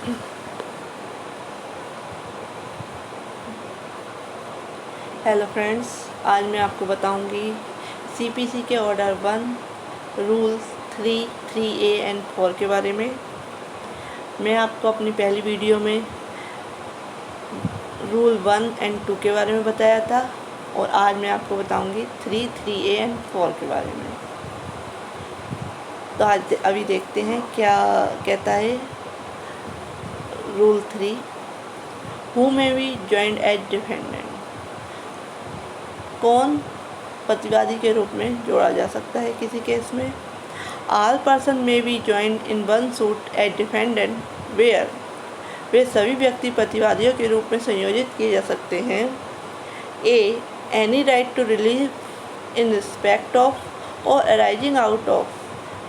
Hello friends, आज मैं आपको बताऊंगी सीपीसी के ऑर्डर 1 रूल्स 3, 3A एंड 4 के बारे में। मैं आपको अपनी पहली वीडियो में रूल 1 एंड 2 के बारे में बताया था और आज मैं आपको बताऊंगी 3, 3A एंड 4 के बारे में। तो आज अभी देखते हैं क्या कहता है rule 3। Who may be joined as defendant, कौन प्रतिवादी के रूप में जोड़ा जा सकता है किसी केस में। All person may be joined in one suit as defendant where, वे सभी व्यक्ति प्रतिवादियों के रूप में संयोजित किए जा सकते हैं। A any right to relief in respect of or arising out of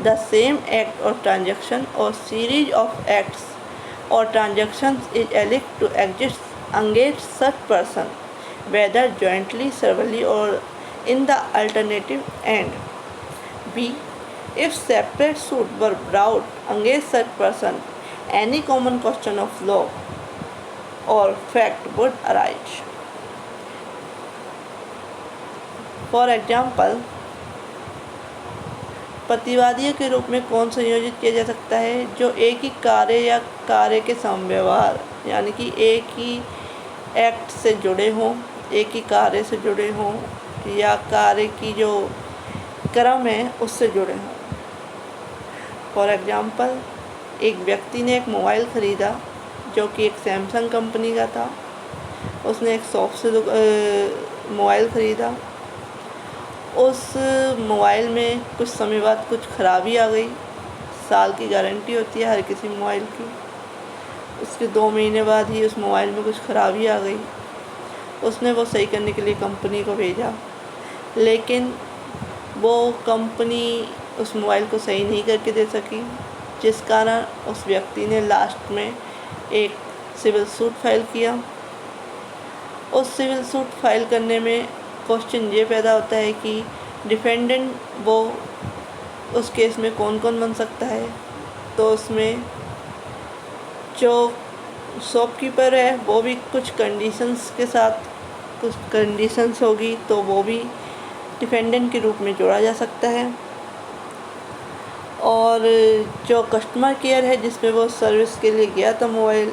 the same act or transaction or series of acts or transactions is alleged to exist against such person whether jointly, severally or in the alternative end. B. If separate suit were brought against such person, any common question of law or fact would arise. For example, प्रतिवादियों के रूप में कौन संयोजित किया जा सकता है जो एक ही कार्य या कार्य के समव्यवहार यानी कि एक ही एक्ट से जुड़े हों, एक ही कार्य से जुड़े हों या कार्य की जो क्रम है उससे जुड़े हों। फॉर एग्जांपल, एक व्यक्ति ने एक मोबाइल ख़रीदा जो कि एक सैमसंग कंपनी का था। उसने एक शॉप से मोबाइल ख़रीदा। उस मोबाइल में कुछ समय बाद कुछ ख़राबी आ गई। साल की गारंटी होती है हर किसी मोबाइल की। उसके 2 महीने बाद ही उस मोबाइल में कुछ ख़राबी आ गई। उसने वो सही करने के लिए कंपनी को भेजा, लेकिन वो कंपनी उस मोबाइल को सही नहीं करके दे सकी, जिस कारण उस व्यक्ति ने लास्ट में एक सिविल सूट फाइल किया। उस सिविल सूट फाइल करने में क्वेश्चन ये पैदा होता है कि डिफेंडेंट वो उस केस में कौन कौन बन सकता है। तो उसमें जो शॉपकीपर है वो भी कुछ कंडीशंस के साथ, कुछ कंडीशंस होगी तो वो भी डिफेंडेंट के रूप में जोड़ा जा सकता है। और जो कस्टमर केयर है जिसमें वो सर्विस के लिए गया था मोबाइल,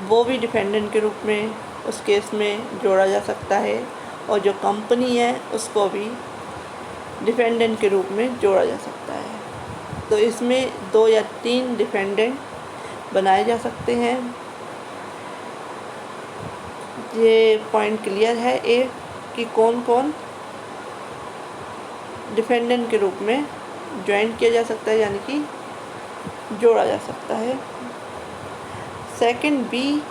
वो भी डिफेंडेंट के रूप में उस केस में जोड़ा जा सकता है। और जो कंपनी है उसको भी डिफेंडेंट के रूप में जोड़ा जा सकता है। तो इसमें 2 या 3 डिफेंडेंट बनाए जा सकते हैं। ये पॉइंट क्लियर है ए कि कौन कौन डिफेंडेंट के रूप में ज्वाइन किया जा सकता है यानी कि जोड़ा जा सकता है। सेकंड बी,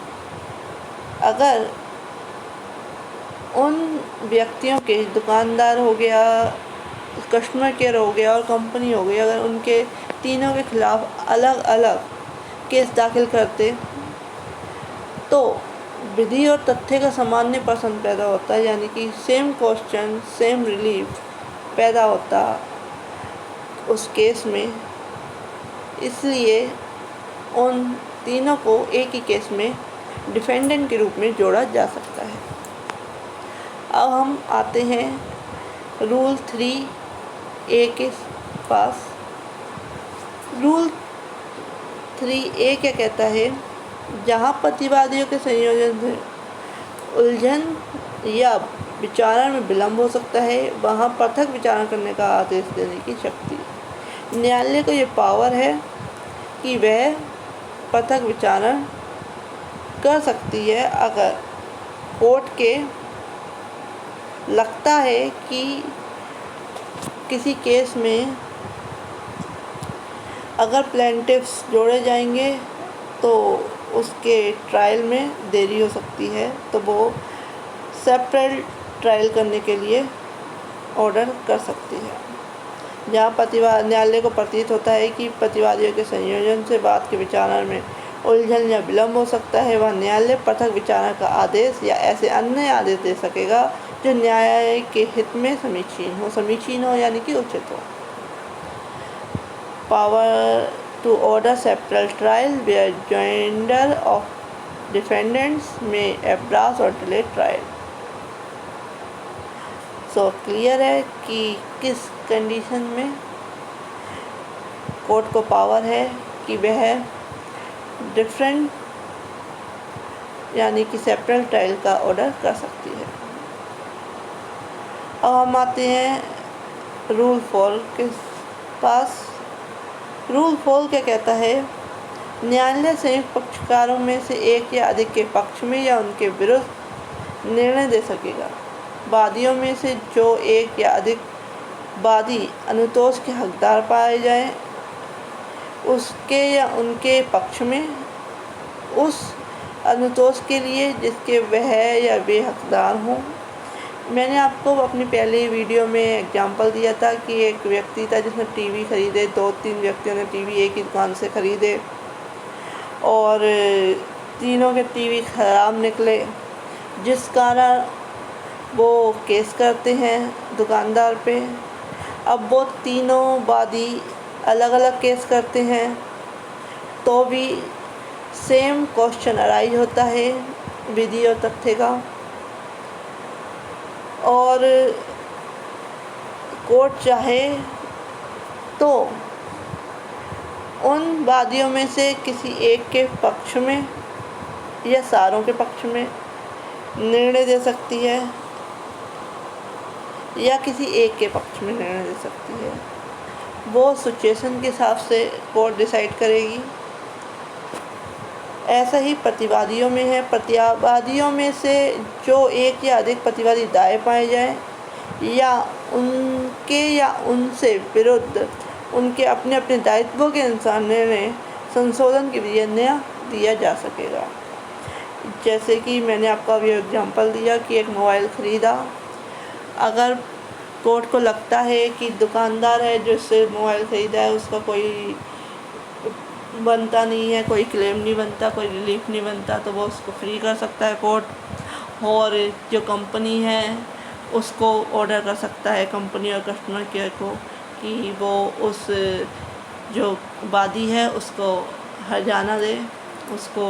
अगर उन व्यक्तियों के, दुकानदार हो गया, कस्टमर केयर हो गया और कंपनी हो गई, अगर उनके तीनों के खिलाफ अलग अलग केस दाखिल करते तो विधि और तथ्य का सामान्य प्रश्न पैदा होता है, यानी कि सेम क्वेश्चन सेम रिलीफ पैदा होता उस केस में। इसलिए उन तीनों को एक ही केस में डिफेंडेंट के रूप में जोड़ा जा सकता है। अब हम आते हैं रूल 3A के पास। रूल 3A क्या कहता है, जहाँ प्रतिवादियों के संयोजन से उलझन या विचारण में विलम्ब हो सकता है, वहाँ पृथक विचारण करने का आदेश देने की शक्ति। न्यायालय को ये पावर है कि वह पृथक विचारण कर सकती है अगर कोर्ट के लगता है कि किसी केस में अगर प्लेंटिफ्स जोड़े जाएंगे तो उसके ट्रायल में देरी हो सकती है, तो वो सेपरेट ट्रायल करने के लिए ऑर्डर कर सकती है। जहाँ न्यायालय को प्रतीत होता है कि प्रतिवादियों के संयोजन से बात के विचारण में उलझन या विलम्ब हो सकता है, वह न्यायालय पृथक विचारण का आदेश या ऐसे अन्य आदेश दे सकेगा जो न्याय के हित में समीचीन हो यानी कि उचित हो। Power to order several trial where joinder of defendants may embrace or delay trial। So clear है कि किस कंडीशन में कोर्ट को पावर है कि वह डिफरेंट यानी कि सेपरेट ट्रायल का ऑर्डर कर सकती है। अब हम आते हैं रूल 4 के पास। रूल 4 क्या कहता है? न्यायालय संयुक्त पक्षकारों में से एक या अधिक के पक्ष में या उनके विरुद्ध निर्णय दे सकेगा। वादियों में से जो एक या अधिक वादी अनुतोष के हकदार पाए जाएं, उसके या उनके पक्ष में उस अनुतोष के लिए जिसके वह या वे हकदार हों। मैंने आपको अपनी पहले वीडियो में एग्जांपल दिया था कि एक व्यक्ति था जिसने टीवी ख़रीदे, 2-3 व्यक्तियों ने टीवी एक ही दुकान से ख़रीदे और तीनों के टीवी ख़राब निकले, जिस कारण वो केस करते हैं दुकानदार पे। अब वो तीनों वादी अलग अलग केस करते हैं तो भी सेम क्वेश्चन अराइज होता है विधि और तथ्य का, और कोर्ट चाहे तो उन वादियों में से किसी एक के पक्ष में या सारों के पक्ष में निर्णय दे सकती है या किसी एक के पक्ष में निर्णय दे सकती है। वो सिचुएशन के हिसाब से कोर्ट डिसाइड करेगी। ऐसा ही प्रतिवादियों में है। प्रतिवादियों में से जो एक या अधिक प्रतिवादी दाएं पाए जाएं या उनके या उनसे विरुद्ध उनके अपने अपने दायित्वों के अनुसार निर्णय संशोधन के लिए निर्णय दिया जा सकेगा। जैसे कि मैंने आपको अभी एग्जांपल दिया कि एक मोबाइल ख़रीदा, अगर कोर्ट को लगता है कि दुकानदार है जिससे मोबाइल ख़रीदा है उसका कोई बनता नहीं है, कोई क्लेम नहीं बनता, कोई रिलीफ नहीं बनता, तो वो उसको फ्री कर सकता है कोर्ट। और जो कंपनी है उसको ऑर्डर कर सकता है कंपनी और कस्टमर केयर को कि वो उस जो वादी है उसको हर्जाना दे, उसको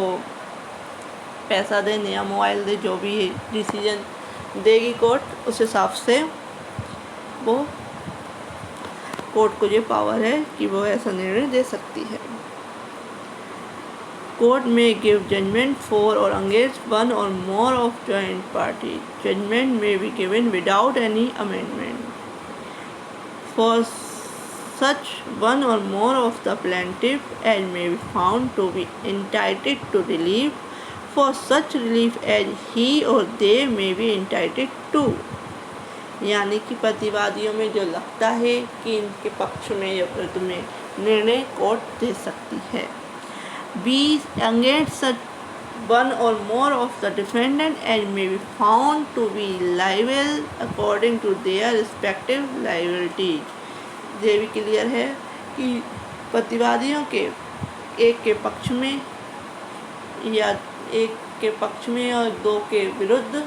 पैसा दे, नया मोबाइल दे, जो भी डिसीजन देगी कोर्ट उस हिसाब से वो कोर्ट को ये पावर है कि वो ऐसा निर्णय दे सकती है। Court may give judgment for or against one or more of joint parties. Judgment may be given without any amendment. For such one or more of the plaintiff as may be found to be entitled to relief, for such relief as he or they may be entitled to. यानी कि प्रतिवादियों में जो लगता है कि इनके पक्ष में या विरुद्ध में निर्णय कोर्ट दे सकती है। Be against such one or more of the defendant as may be found to be liable according to their respective liabilities। ये भी क्लियर है कि प्रतिवादियों के एक के पक्ष में या एक के पक्ष में और दो के विरुद्ध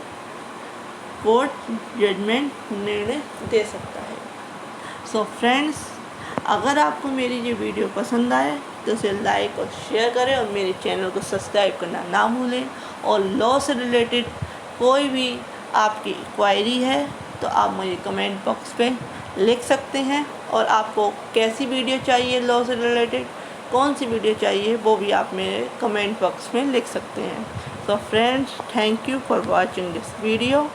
कोर्ट जजमेंट निर्णय दे सकता है। सो फ्रेंड्स, अगर आपको मेरी ये वीडियो पसंद आए तो उसे लाइक और शेयर करें और मेरे चैनल को सब्सक्राइब करना ना भूलें। और लॉ से रिलेटेड कोई भी आपकी क्वायरी है तो आप मुझे कमेंट बॉक्स पे लिख सकते हैं, और आपको कैसी वीडियो चाहिए, लॉ से रिलेटेड कौन सी वीडियो चाहिए, वो भी आप मेरे कमेंट बॉक्स में लिख सकते हैं। So friends, thank you for watching this video.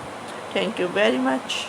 Thank you very much.